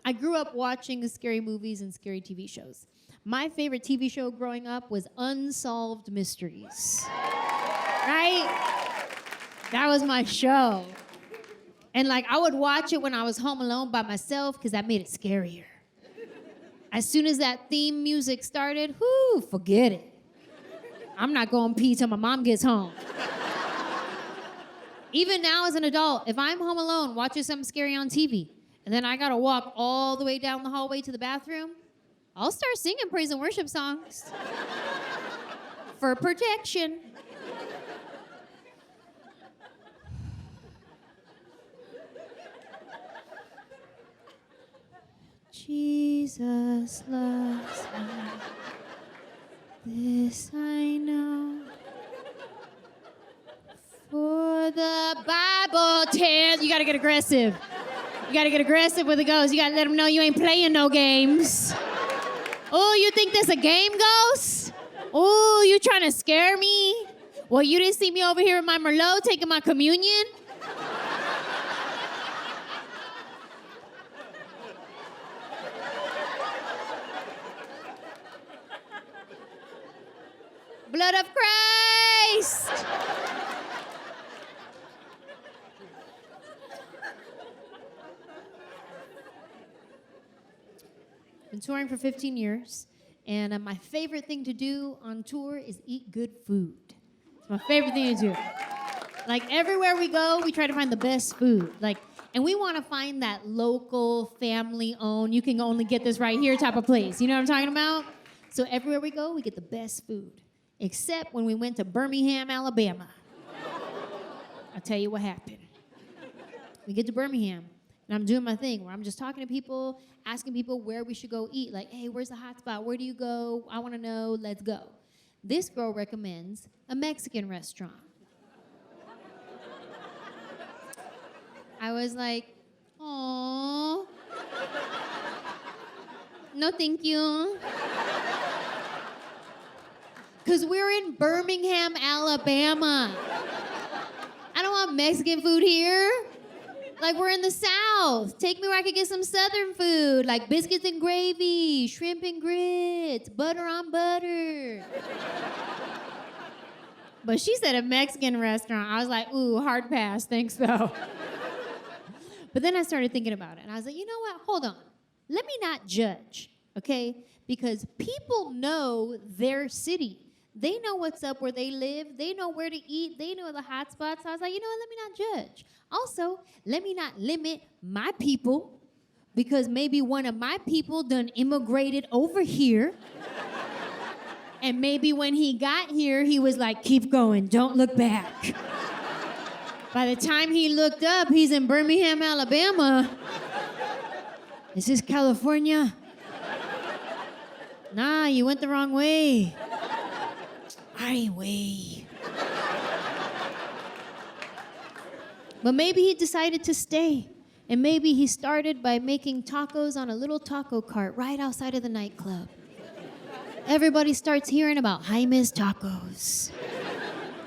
I grew up watching scary movies and scary TV shows. My favorite TV show growing up was Unsolved Mysteries. Right? That was my show. And like I would watch it when I was home alone by myself because that made it scarier. As soon as that theme music started, whoo, forget it. I'm not going pee till my mom gets home. Even now as an adult, if I'm home alone watching something scary on TV, and then I gotta walk all the way down the hallway to the bathroom, I'll start singing praise and worship songs for protection. Jesus loves me, this I know, for the Bible tells. You gotta get aggressive. You gotta get aggressive with the ghost. You gotta let them know you ain't playing no games. Oh, you think this a game, ghost? Oh, you trying to scare me? Well, you didn't see me over here with my Merlot taking my communion? Blood of Christ! Been touring for 15 years, and my favorite thing to do on tour is eat good food. It's my favorite thing to do. Like, everywhere we go, we try to find the best food. Like, and we want to find that local, family-owned, you can only get this right here type of place. You know what I'm talking about? So everywhere we go, we get the best food. Except when we went to Birmingham, Alabama. I'll tell you what happened. We get to Birmingham, and I'm doing my thing where I'm just talking to people, asking people where we should go eat. Like, hey, where's the hot spot? Where do you go? I want to know. Let's go. This girl recommends a Mexican restaurant. I was like, "Aw, no thank you." Because we're in Birmingham, Alabama. I don't want Mexican food here. Like, we're in the South. Take me where I could get some Southern food, like biscuits and gravy, shrimp and grits, butter on butter. But she said a Mexican restaurant. I was like, ooh, hard pass, thanks though. But then I started thinking about it, and I was like, you know what? Hold on. Let me not judge, okay? Because people know their city. They know what's up where they live. They know where to eat. They know the hot spots. So I was like, you know what? Let me not judge. Also, let me not limit my people, because maybe one of my people done immigrated over here. And maybe when he got here, he was like, keep going, don't look back. By the time he looked up, he's in Birmingham, Alabama. Is this California? Nah, you went the wrong way. Highway. But maybe he decided to stay. And maybe he started by making tacos on a little taco cart right outside of the nightclub. Everybody starts hearing about Jaime's Tacos.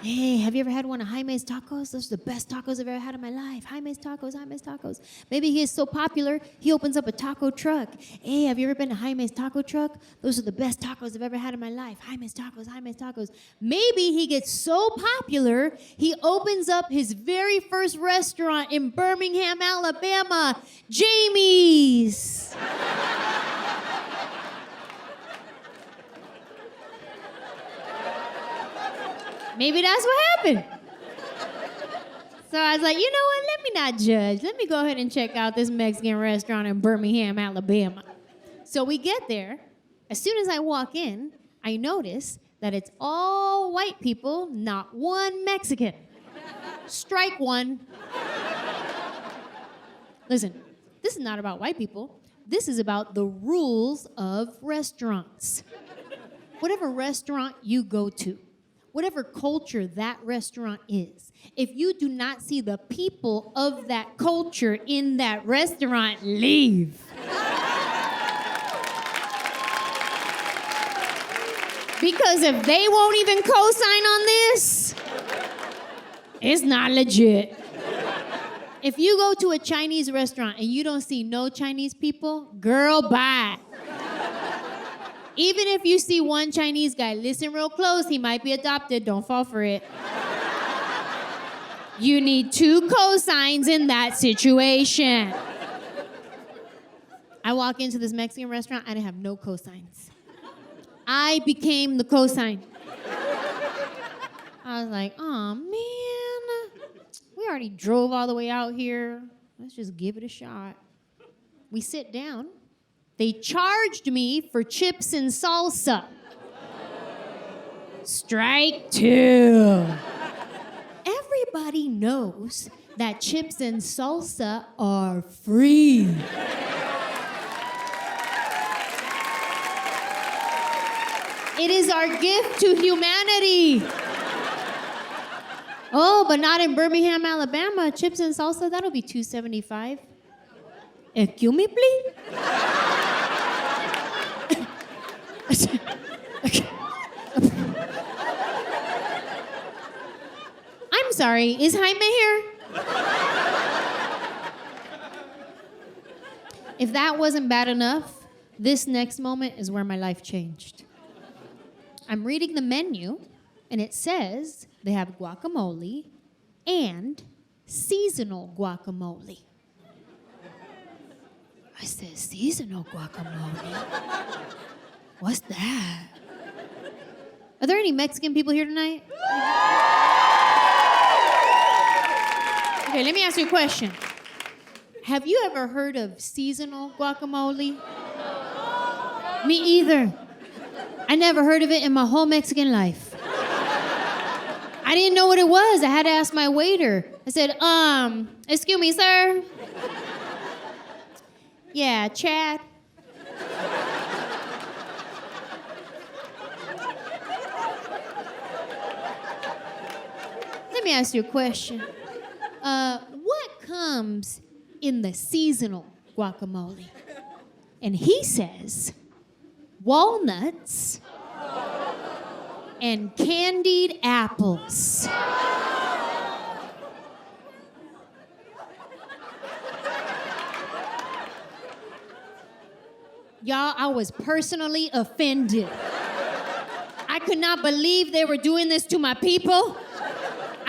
Hey, have you ever had one of Jaime's Tacos? Those are the best tacos I've ever had in my life. Jaime's Tacos, Jaime's Tacos. Maybe he is so popular, he opens up a taco truck. Hey, have you ever been to Jaime's Taco Truck? Those are the best tacos I've ever had in my life. Jaime's Tacos, Jaime's Tacos. Maybe he gets so popular, he opens up his very first restaurant in Birmingham, Alabama, Jamie's. Maybe that's what happened. So I was like, you know what? Let me not judge. Let me go ahead and check out this Mexican restaurant in Birmingham, Alabama. So we get there. As soon as I walk in, I notice that it's all white people, not one Mexican. Strike one. Listen, this is not about white people. This is about the rules of restaurants. Whatever restaurant you go to, whatever culture that restaurant is, if you do not see the people of that culture in that restaurant, leave. Because if they won't even co-sign on this, it's not legit. If you go to a Chinese restaurant and you don't see no Chinese people, girl, bye. Even if you see one Chinese guy, listen real close, he might be adopted, don't fall for it. You need 2 cosigns in that situation. I walk into this Mexican restaurant, I didn't have no cosigns. I became the cosign. I was like, oh man, we we already drove all the way out here. Let's just give it a shot. We sit down. They charged me for chips and salsa. Strike two. Everybody knows that chips and salsa are free. It is our gift to humanity. Oh, but not in Birmingham, Alabama. Chips and salsa, that'll be $2.75. Excuse me, please? I'm sorry, is Jaime here? If that wasn't bad enough, this next moment is where my life changed. I'm reading the menu, and it says they have guacamole and seasonal guacamole. I said, seasonal guacamole? What's that? Are there any Mexican people here tonight? Okay, let me ask you a question. Have you ever heard of seasonal guacamole? Me either. I never heard of it in my whole Mexican life. I didn't know what it was. I had to ask my waiter. I said, excuse me, sir? Yeah, Chad. Let me ask you a question. What comes in the seasonal guacamole? And he says, walnuts and candied apples. Y'all, I was personally offended. I could not believe they were doing this to my people.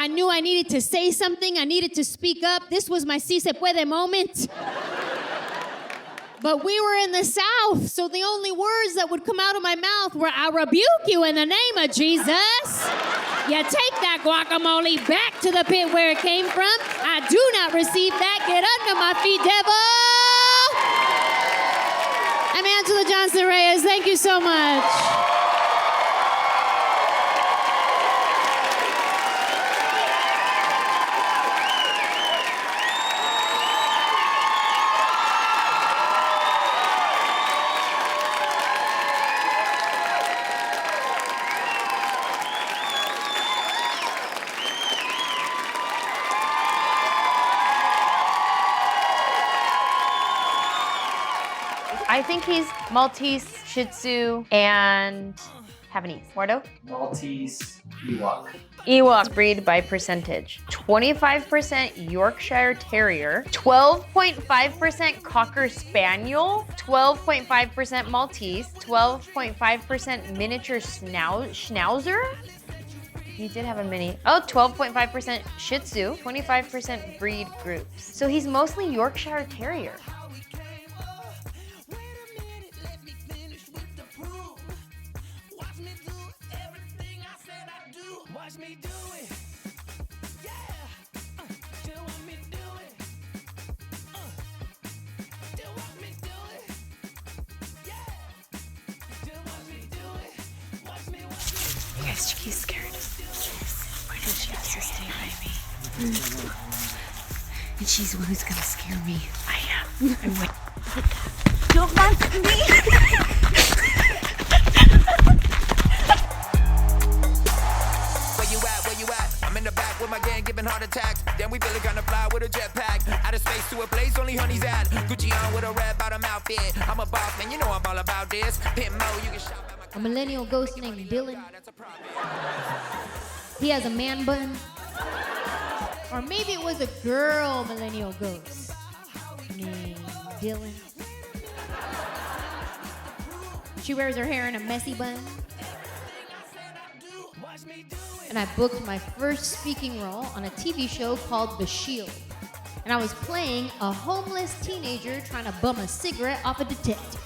I knew I needed to say something. I needed to speak up. This was my si se puede moment. But we were in the South, so the only words that would come out of my mouth were, I rebuke you in the name of Jesus. You take that guacamole back to the pit where it came from. I do not receive that. Get under my feet, devil. I'm Anjelah Johnson-Reyes. Thank you so much. I think he's Maltese, Shih Tzu, and Havanese. Wardo? Maltese, Ewok. Ewok breed by percentage. 25% Yorkshire Terrier, 12.5% Cocker Spaniel, 12.5% Maltese, 12.5% miniature Schnauzer. He did have a mini. Oh, 12.5% Shih Tzu, 25% breed groups. So he's mostly Yorkshire Terrier. Yes, Jaki's scared. Why did she have to stay by me? And she's the one who's gonna scare me. I am. I would. Don't mind me. Where you at? I'm in the back with my gang giving heart attacks. Then we really gonna fly with a jetpack. Out of space to a place only honey's at. Gucci on with a red bottom outfit. I'm a boss, man, you know I'm all about this. Pimp Mo, you can shop at my A millennial ghost named Dylan. He has a man bun. Or maybe it was a girl millennial ghost named Dylan. She wears her hair in a messy bun. And I booked my first speaking role on a TV show called The Shield. And I was playing a homeless teenager trying to bum a cigarette off a detective.